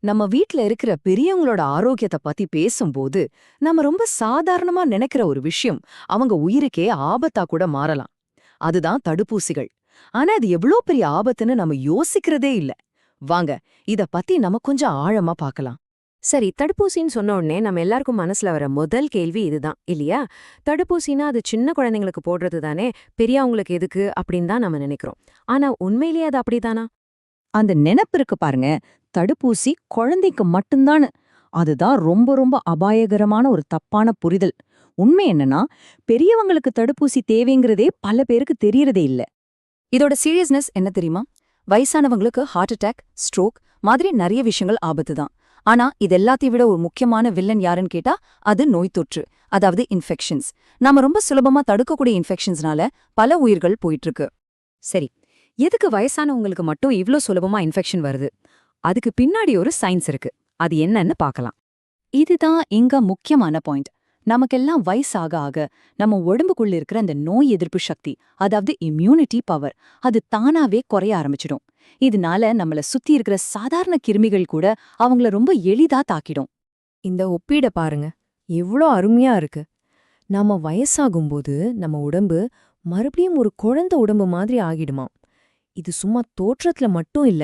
நம்ம வீட்ல இருக்கிற பெரியவங்களோட ஆரோக்கியத்தை பத்தி பேசும்போது நம்ம ரொம்ப சாதாரணமா நினைக்கிற ஒரு விஷயம் அவங்க உயிருக்கே ஆபத்தா கூட மாறலாம். அதுதான் தடுப்பூசிகள். ஆனா அது எவ்ளோ பெரிய ஆபத்துன்னு நம்ம யோசிக்கிறதே இல்ல. வாங்க, இத பத்தி நம்ம கொஞ்சம் ஆழமா பார்க்கலாம். சரி, தடுப்பூசின்னு சொன்ன உடனே நம்ம எல்லாருக்கும் மனசுல வர முதல் கேள்வி இதுதான் இல்லையா? தடுப்பூசினா அது சின்ன குழந்தைங்களுக்கு போடுறது தானே, பெரியவங்களுக்கு எதுக்கு அப்படின்னு தான் நம்ம நினைக்கிறோம். ஆனா உண்மையிலேயே அது அப்படிதானா? அந்த நெனப்பு இருக்கு பாருங்க, தடுப்பூசி குழந்தைக்கு மட்டும்தான்னு. அதுதான் ரொம்ப ரொம்ப அபாயகரமான ஒரு தப்பான புரிதல். உண்மை என்னன்னா, பெரியவங்களுக்கு தடுப்பூசி தேவைங்கிறதே பல பேருக்கு தெரியறதே இல்ல. இதோட சீரியஸ்னஸ் என்ன தெரியுமா? வயசானவங்களுக்கு ஹார்ட் அட்டாக், ஸ்ட்ரோக் மாதிரி நிறைய விஷயங்கள் ஆபத்து தான். ஆனா இது எல்லாத்தையும் விட ஒரு முக்கியமான வில்லன் யாருன்னு கேட்டா அது நோய் தொற்று, அதாவது இன்ஃபெக்ஷன்ஸ். நாம ரொம்ப சுலபமா தடுக்கக்கூடிய இன்ஃபெக்ஷன்ஸ்னால பல உயிர்கள் போயிட்டு இருக்கு. சரி, எதுக்கு வயசானவங்களுக்கு மட்டும் இவ்ளோ சுலபமா இன்ஃபெக்ஷன் வருது? அதுக்கு பின்னாடி ஒரு சயின்ஸ் இருக்கு. அது என்னன்னு பார்க்கலாம். இதுதான் இங்க முக்கியமான பாயிண்ட். நமக்கெல்லாம் வயசாக ஆக நம்ம உடம்புக்குள்ள இருக்கிற அந்த நோய் எதிர்ப்பு சக்தி, அதாவது இம்யூனிட்டி பவர், அது தானாவே குறைய ஆரம்பிச்சிடும். இதனால நம்மள சுத்தி இருக்கிற சாதாரண கிருமிகள் கூட அவங்கள ரொம்ப எளிதா தாக்கிடும். இந்த ஒப்பீட பாருங்க, எவ்ளோ அருமையா இருக்கு. நாம வயசாகும்போது நம்ம உடம்பு மறுபடியும் ஒரு குழந்தை உடம்பு மாதிரி ஆகிடுமாம். இது சும்மா தோற்றத்துல மட்டும் இல்ல,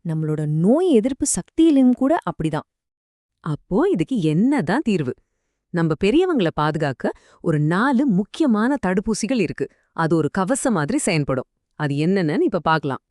நம்மளோட நோய் எதிர்ப்பு சக்தியிலும் கூட அப்படிதான். அப்போ இதுக்கு என்னதான் தீர்வு? நம்ம பெரியவங்கள பாதுகாக்க ஒரு 4 முக்கியமான தடுப்பூசிகள் இருக்கு. அது ஒரு கவசம் மாதிரி செயல்படும். அது என்னன்னு இப்ப பார்க்கலாம்.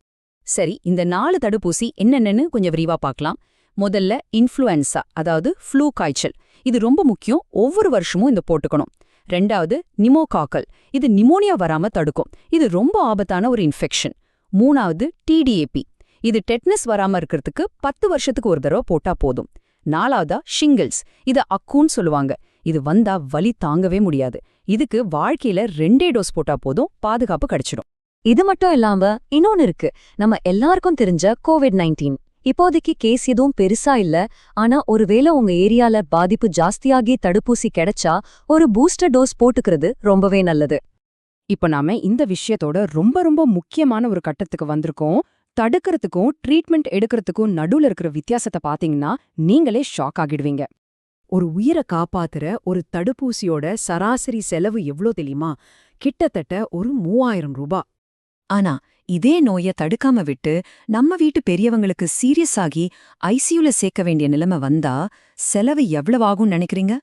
சரி, இந்த 4 தடுப்பூசி என்னென்னு கொஞ்சம் விரிவா பார்க்கலாம். முதல்ல இன்ஃப்ளூயன்சா, அதாவது ஃப்ளூ காய்ச்சல். இது ரொம்ப முக்கியம், ஒவ்வொரு வருஷமும் இந்த போட்டுக்கணும். ரெண்டாவது நிமோகாக்கல், இது நிமோனியா வராம தடுக்கும். இது ரொம்ப ஆபத்தான ஒரு இன்ஃபெக்ஷன். மூணாவது டிடிஏபி, இது டெட்னஸ் வராம இருக்கிறதுக்கு 10 வருஷத்துக்கு ஒரு தடவை போட்டா போதும். நாலாவதா ஷிங்கிள்ஸ், இது அக்கூன்னு சொல்லுவாங்க. இது வந்தா வலி தாங்கவே முடியாது. இதுக்கு வாழ்க்கையில 2 டோஸ் போட்டா போதும், பாதுகாப்பு கிடைச்சிடும். இது மட்டும் இல்லாம இன்னொன்னு இருக்கு, நம்ம எல்லாருக்கும் தெரிஞ்ச கோவிட்-19. இப்போதைக்கு கேஸ் எதுவும் பெருசா இல்ல. ஆனா ஒருவேளை உங்க ஏரியால பாதிப்பு ஜாஸ்தியாகி தடுப்பூசி கிடைச்சா ஒரு பூஸ்டர் டோஸ் போட்டுக்கிறது ரொம்பவே நல்லது. இப்ப நாம இந்த விஷயத்தோட ரொம்ப ரொம்ப முக்கியமான ஒரு கட்டத்துக்கு வந்திருக்கோம். தடுக்கிறதுக்கும் ட்ரீட்மெண்ட் எடுக்கிறதுக்கும் நடுவுல இருக்கிற வித்தியாசத்தை பாத்தீங்கன்னா நீங்களே ஷாக் ஆகிடுவீங்க. ஒரு உயிரை காப்பாத்துற ஒரு தடுப்பூசியோட சராசரி செலவு எவ்ளோ தெரியுமா? கிட்டத்தட்ட ஒரு 3000 ரூபாய். ஆனா இதே நோய தடுக்காம விட்டு நம்ம வீட்டு பெரியவங்களுக்கு சீரியஸ் ஆகி ஐசியூல சேர்க்க வேண்டிய நிலைமை வந்தா செலவு எவ்வளவாகும் நினைக்கிறீங்க?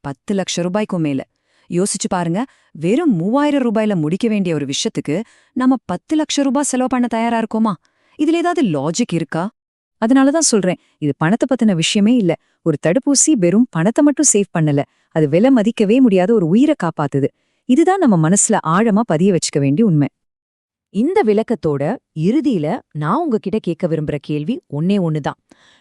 10 லட்சம் ரூபாய்க்கும் மேல. யோசிச்சு பாருங்க, வெறும் 3000 ரூபாயில முடிக்க வேண்டிய ஒரு விஷயத்துக்கு நம்ம 10 லட்சம் ரூபாய் செலவு பண்ண தயாரா இருக்கோமா? இதுல ஏதாவது லாஜிக் இருக்கா? அதனாலதான் சொல்றேன், இது பணத்தை பத்தின விஷயமே இல்ல. ஒரு தடுப்பூசி வெறும் பணத்தை மட்டும் சேவ் பண்ணல, அது விலை மதிக்கவே முடியாத ஒரு உயிரை காப்பாத்துது. இதுதான் நம்ம மனசுல ஆழமா பதிய வச்சுக்க வேண்டிய உண்மை. இந்த விளக்கத்தோட இறுதியில நான் உங்ககிட்ட கேட்க விரும்புற கேள்வி ஒன்னே ஒண்ணுதான்.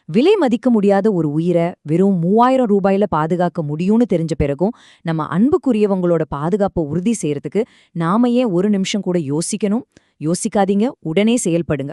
விலை மதிக்க முடியாத ஒரு உயிரை வெறும் 3000 ரூபாயில பாதுகாக்க முடியும்னு தெரிஞ்ச பிறகும் நம்ம அன்புக்குரியவங்களோட பாதுகாப்பை உறுதி செய்யறதுக்கு நாம ஏன் ஒரு நிமிஷம் கூட யோசிக்கணும்? யோசிக்காதீங்க, உடனே செயல்படுங்க.